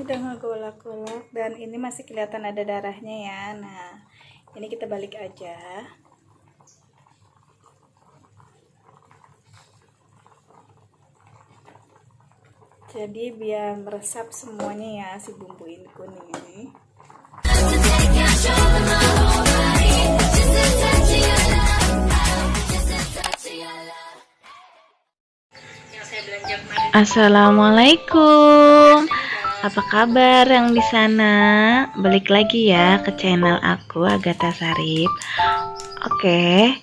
udah ngegolak-golak dan ini masih kelihatan ada darahnya ya. Nah, ini kita balik aja. Jadi biar meresap semuanya ya si bumbu ini kuning ini. Assalamualaikum. Apa kabar yang di sana? Balik lagi ya ke channel aku, Agatha Sarip. Oke.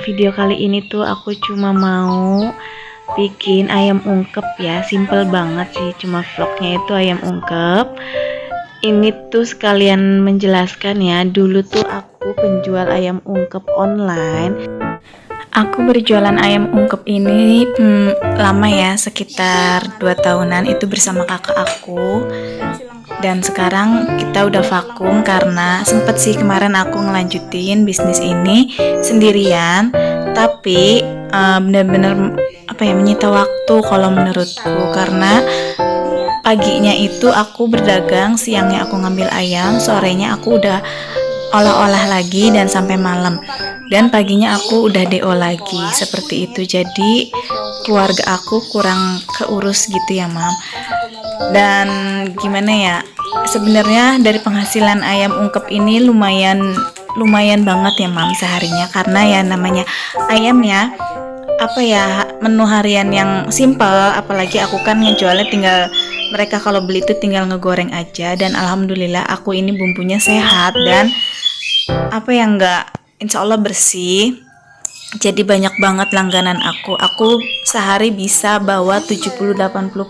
Video kali ini tuh aku cuma mau bikin ayam ungkep ya. Simple banget sih, cuma vlognya itu ayam ungkep. Ini tuh sekalian menjelaskan ya, dulu tuh aku penjual ayam ungkep online. Aku berjualan ayam ungkep ini lama ya, sekitar 2 tahunan itu bersama kakak aku. Dan sekarang kita udah vakum karena sempet sih kemarin aku ngelanjutin bisnis ini sendirian. Tapi bener-bener menyita waktu kalau menurutku, karena paginya itu aku berdagang, siangnya aku ngambil ayam, sorenya aku udah olah-olah lagi dan sampai malam, dan paginya aku udah DO lagi, seperti itu. Jadi keluarga aku kurang keurus gitu ya mam. Dan gimana ya, sebenarnya dari penghasilan ayam ungkep ini lumayan banget ya mam seharinya, karena ya namanya ayam ya, menu harian yang simple. Apalagi aku kan ngejualnya tinggal, mereka kalau beli itu tinggal ngegoreng aja. Dan alhamdulillah aku ini bumbunya sehat dan insya Allah bersih. Jadi banyak banget langganan aku sehari bisa bawa 70-80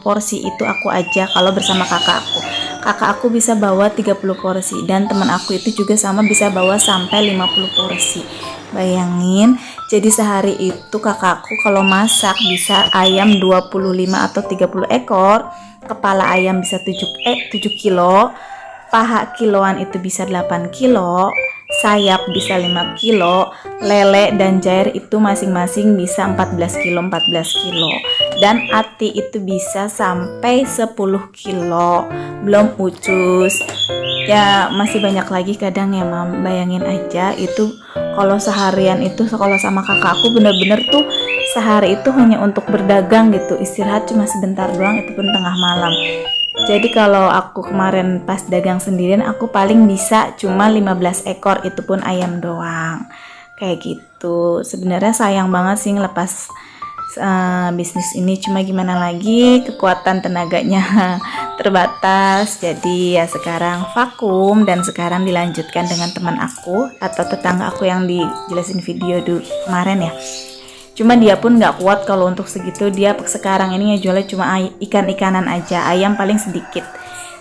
porsi, itu aku aja kalau bersama kakak aku bisa bawa 30 porsi, dan teman aku itu juga sama bisa bawa sampai 50 porsi. Bayangin, jadi sehari itu kakakku kalau masak bisa ayam 25 atau 30 ekor, kepala ayam bisa 7 kilo, paha kiloan itu bisa 8 kilo, sayap bisa 5 kilo, lele dan jair itu masing-masing bisa 14 kilo, dan ati itu bisa sampai 10 kilo, belum ucus ya, masih banyak lagi kadang ya mam. Bayangin aja itu kalau seharian itu, kalau sama kakak aku bener-bener tuh sehari itu hanya untuk berdagang gitu, istirahat cuma sebentar doang, itu pun tengah malam. Jadi kalau aku kemarin pas dagang sendirian, aku paling bisa cuma 15 ekor, itu pun ayam doang. Kayak gitu. Sebenarnya sayang banget sih ngelepas bisnis ini, cuma gimana lagi, kekuatan tenaganya terbatas. Jadi ya sekarang vakum, dan sekarang dilanjutkan dengan teman aku atau tetangga aku yang dijelasin video kemarin ya. Cuma dia pun nggak kuat kalau untuk segitu, dia sekarang ini ngejualnya cuma ikan-ikanan aja, ayam paling sedikit,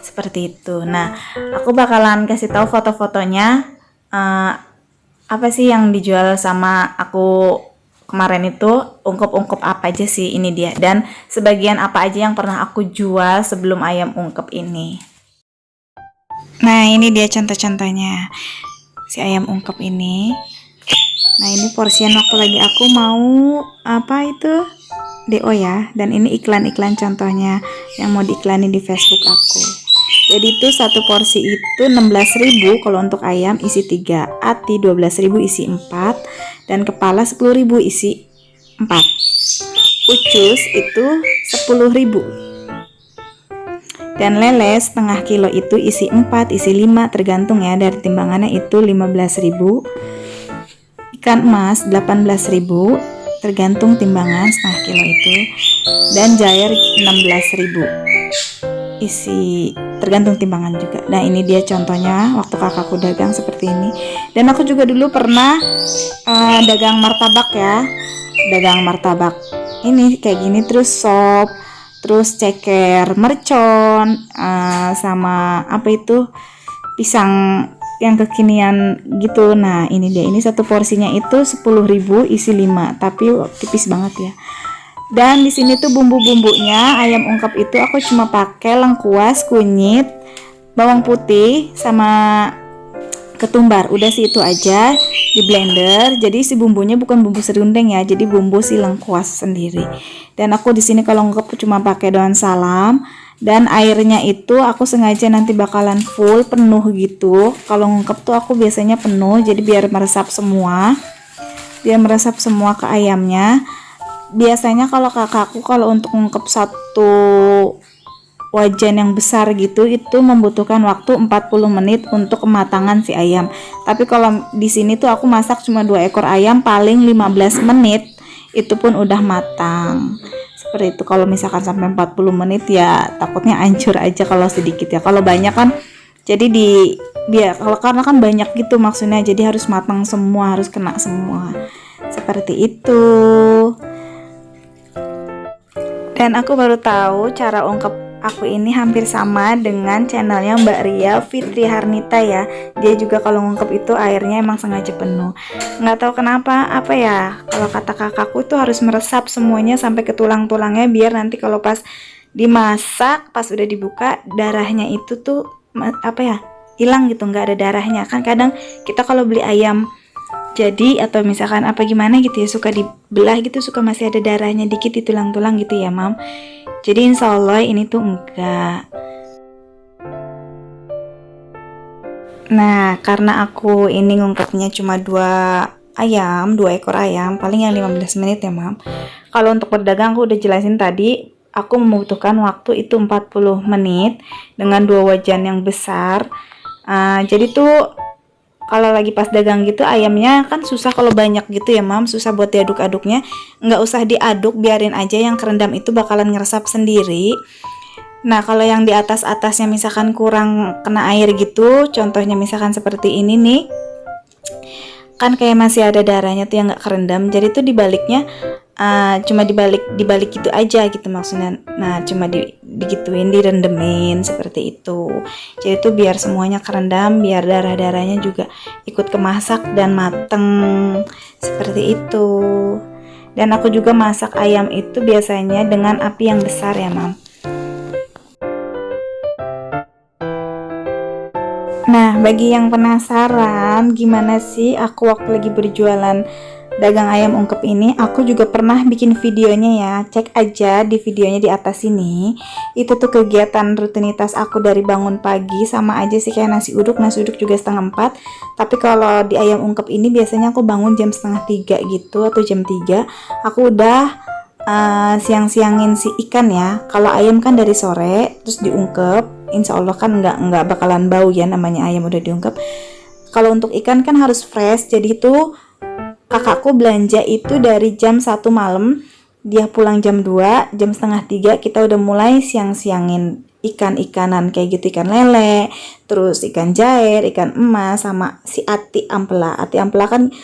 seperti itu. Nah, aku bakalan kasih tahu foto-fotonya apa sih yang dijual sama aku kemarin itu, ungkep-ungkep apa aja sih, ini dia, dan sebagian apa aja yang pernah aku jual sebelum ayam ungkep ini. Nah, ini dia contoh-contohnya si ayam ungkep ini. Nah, ini porsian waktu lagi aku mau DO ya, dan ini iklan-iklan contohnya yang mau diiklanin di Facebook aku. Jadi itu satu porsi itu 16.000 kalau untuk ayam isi 3, ati 12.000 isi 4, dan kepala 10.000 isi 4. Ucus itu 10.000. Dan lele setengah kilo itu isi 4, isi 5, tergantung ya dari timbangannya, itu 15.000. Ikan emas 18.000, tergantung timbangan setengah kilo itu, dan jair 16.000 isi, tergantung timbangan juga. Nah, ini dia contohnya waktu kakakku dagang seperti ini. Dan aku juga dulu pernah dagang martabak ya, dagang martabak ini kayak gini, terus sop, terus ceker mercon, sama pisang yang kekinian gitu. Nah, ini dia, ini satu porsinya itu 10.000 isi 5, tapi tipis banget ya. Dan di sini tuh bumbu-bumbunya ayam ungkep itu aku cuma pakai lengkuas, kunyit, bawang putih sama ketumbar. Udah sih itu aja di blender. Jadi si bumbunya bukan bumbu serundeng ya, jadi bumbu si lengkuas sendiri. Dan aku di sini kalau ungkep cuma pakai daun salam Dan airnya itu aku sengaja nanti bakalan full penuh gitu. Kalau ngungkep tuh aku biasanya penuh, jadi biar meresap semua. Biar meresap semua ke ayamnya. Biasanya kalau kakakku kalau untuk ngungkep satu wajan yang besar gitu itu membutuhkan waktu 40 menit untuk kematangan si ayam. Tapi kalau di sini tuh aku masak cuma 2 ekor ayam paling 15 menit itu pun udah matang. Seperti itu. Kalau misalkan sampai 40 menit ya takutnya hancur aja kalau sedikit ya. Kalau banyak kan jadi biar kalau karena kan banyak gitu maksudnya jadi harus matang semua, harus kena semua. Seperti itu. Dan aku baru tahu cara ungkep aku ini hampir sama dengan channelnya Mbak Ria Fitri Harnita ya. Dia juga kalau ngungkep itu airnya emang sengaja penuh. Nggak tahu kenapa, apa ya, kalau kata kakakku itu harus meresap semuanya sampai ke tulang-tulangnya biar nanti kalau pas dimasak, pas udah dibuka, darahnya itu tuh apa ya, hilang gitu, nggak ada darahnya. Kan kadang kita kalau beli ayam jadi atau misalkan apa gimana gitu ya suka dibelah gitu suka masih ada darahnya dikit di tulang-tulang gitu ya mam. Jadi insya Allah ini tuh enggak. Nah karena aku ini ngungkapnya cuma 2 ekor ayam paling yang 15 menit ya mam. Kalau untuk berdagang aku udah jelasin tadi aku membutuhkan waktu itu 40 menit dengan 2 wajan yang besar. Jadi tuh kalau lagi pas dagang gitu ayamnya kan susah kalau banyak gitu ya mam, susah buat diaduk-aduknya. Nggak usah diaduk, biarin aja yang kerendam itu bakalan ngeresap sendiri. Nah kalau yang di atas-atasnya misalkan kurang kena air gitu, contohnya misalkan seperti ini nih, kan kayak masih ada darahnya tuh yang nggak kerendam, jadi tuh dibaliknya cuma dibalik gitu aja gitu maksudnya. Nah cuma digituin, direndemin seperti itu. Jadi tuh biar semuanya kerendam, biar darah-darahnya juga ikut kemasak dan mateng seperti itu. Dan aku juga masak ayam itu biasanya dengan api yang besar ya mam. Nah bagi yang penasaran gimana sih aku waktu lagi berjualan dagang ayam ungkep ini, aku juga pernah bikin videonya ya, cek aja di videonya di atas sini. Itu tuh kegiatan rutinitas aku dari bangun pagi, sama aja sih kayak nasi uduk juga 3:30. Tapi kalau di ayam ungkep ini biasanya aku bangun jam 2:30 gitu atau jam 3. Aku udah siang-siangin si ikan ya. Kalau ayam kan dari sore terus diungkep, insya Allah kan nggak bakalan bau ya, namanya ayam udah diungkep. Kalau untuk ikan kan harus fresh, jadi tuh kakakku belanja itu dari jam 1 malam, dia pulang jam 2, jam 2:30 kita udah mulai siang-siangin ikan-ikanan kayak gitu, ikan lele, terus ikan jair, ikan emas, sama si ati ampela. Ati ampela kan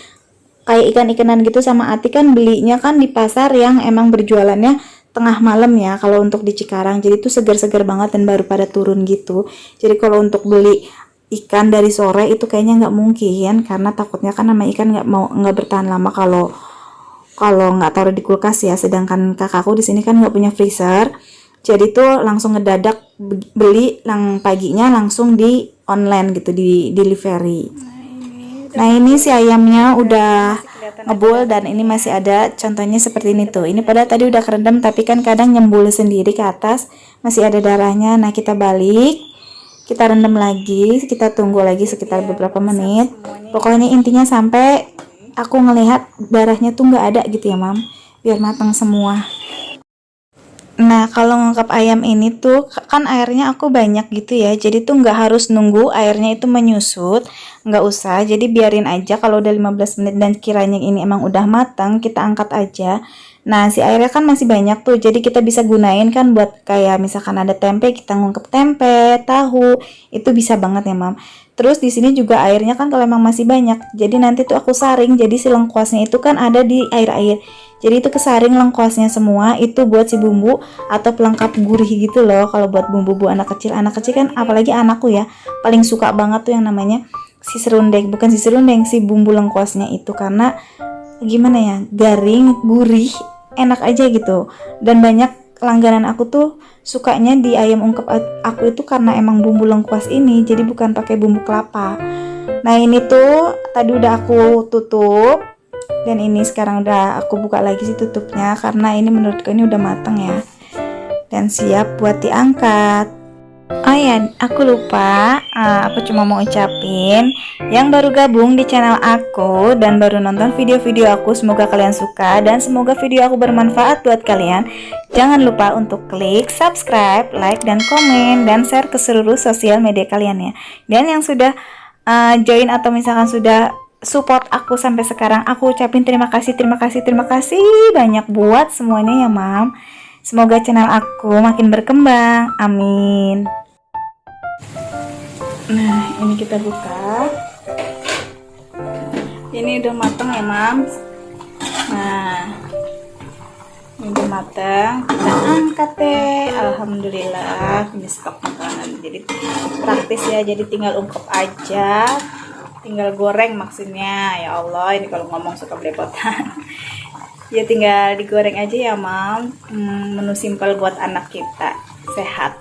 kayak ikan-ikanan gitu, sama ati kan belinya kan di pasar yang emang berjualannya tengah malam ya kalau untuk di Cikarang. Jadi tuh segar-segar banget dan baru pada turun gitu. Jadi kalau untuk beli ikan dari sore itu kayaknya nggak mungkin, karena takutnya kan nama ikan nggak bertahan lama kalau nggak taruh di kulkas ya. Sedangkan kakakku di sini kan nggak punya freezer, jadi tuh langsung ngedadak beli paginya langsung di online gitu, di delivery. Nah ini si ayamnya udah ngebul dan ini masih ada contohnya seperti ini tuh. Ini pada tadi udah kerendam tapi kan kadang nyembul sendiri ke atas, masih ada darahnya. Nah kita balik, kita rendam lagi, kita tunggu lagi sekitar beberapa menit. Pokoknya intinya sampai aku ngelihat darahnya tuh nggak ada gitu ya mam, biar matang semua. Nah kalau ngungkap ayam ini tuh kan airnya aku banyak gitu ya, jadi tuh nggak harus nunggu airnya itu menyusut, nggak usah. Jadi biarin aja kalau udah 15 menit dan kiranya ini emang udah matang, kita angkat aja. Nah si airnya kan masih banyak tuh, jadi kita bisa gunain kan buat kayak misalkan ada tempe, kita ngungkep tempe, tahu, itu bisa banget ya mam. Terus di sini juga airnya kan kalau emang masih banyak, jadi nanti tuh aku saring, jadi si lengkuasnya itu kan ada di air-air. Jadi itu kesaring lengkuasnya semua, itu buat si bumbu atau pelengkap gurih gitu loh. Kalau buat bumbu anak kecil kan apalagi anakku ya, paling suka banget tuh yang namanya si serundeng, bukan si serundeng, si bumbu lengkuasnya itu, karena gimana ya, garing, gurih, enak aja gitu. Dan banyak langganan aku tuh sukanya di ayam ungkep aku itu karena emang bumbu lengkuas ini, jadi bukan pakai bumbu kelapa. Nah ini tuh tadi udah aku tutup, dan ini sekarang udah aku buka lagi sih tutupnya, karena ini menurutku ini udah matang ya. dan siap buat diangkat. Oh ya, aku lupa, aku cuma mau ucapin yang baru gabung di channel aku dan baru nonton video-video aku, semoga kalian suka dan semoga video aku bermanfaat buat kalian. Jangan lupa untuk klik subscribe, like, dan komen, dan share ke seluruh sosial media kalian ya. Dan yang sudah join atau misalkan sudah support aku sampai sekarang, aku ucapin terima kasih banyak buat semuanya ya mam. Semoga channel aku makin berkembang, amin. Nah, ini kita buka. Ini udah matang ya mam. Nah, ini udah matang, kita angkat deh. Alhamdulillah, ini stok makanan. Jadi praktis ya, jadi tinggal ungkep aja, tinggal goreng maksudnya. Ya Allah, ini kalau ngomong suka belepotan. Ya tinggal digoreng aja ya mam. Menu simpel buat anak kita, sehat.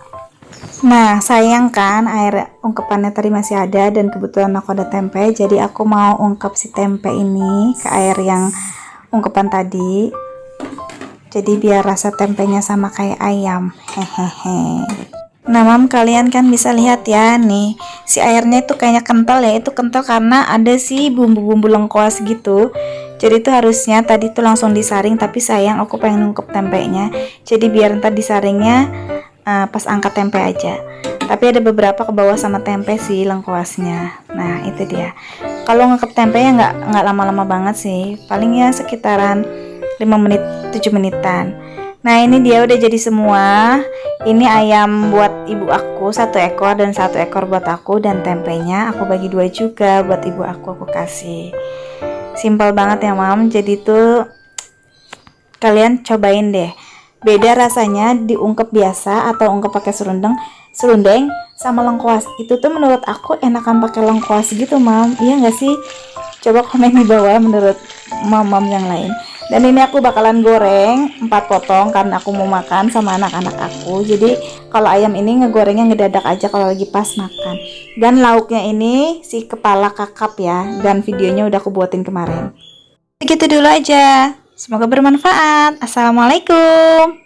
Nah, sayang kan air ungkepannya tadi masih ada dan kebetulan aku ada tempe, jadi aku mau ungkep si tempe ini ke air yang ungkepan tadi. Jadi biar rasa tempenya sama kayak ayam. Hehehe. Nah, mam, kalian kan bisa lihat ya nih, si airnya itu kayaknya kental ya. Itu kental karena ada si bumbu-bumbu lengkuas gitu. Jadi itu harusnya tadi tuh langsung disaring, tapi sayang aku pengen ungkep tempenya. Jadi biar ntar disaringnya pas angkat tempe aja. Tapi ada beberapa ke bawah sama tempe sih lengkuasnya. Nah, itu dia. Kalau ngekep tempenya nggak lama-lama banget sih. Paling ya sekitaran 5 menit 7 menitan. Nah, ini dia udah jadi semua. Ini ayam buat ibu aku 1 ekor dan 1 ekor buat aku, dan tempenya aku bagi 2 juga buat ibu aku kasih. Simpel banget ya mam. Jadi tuh kalian cobain deh. Beda rasanya diungkep biasa atau ungkep pakai serundeng sama lengkuas. Itu tuh menurut aku enakan pakai lengkuas gitu mam. Iya nggak sih? Coba komen di bawah menurut mam yang lain. Dan ini aku bakalan goreng 4 potong karena aku mau makan sama anak-anak aku. Jadi kalau ayam ini ngegorengnya ngedadak aja kalau lagi pas makan. Dan lauknya ini si kepala kakap ya. Dan videonya udah aku buatin kemarin. Begitu dulu aja. Semoga bermanfaat. Assalamualaikum.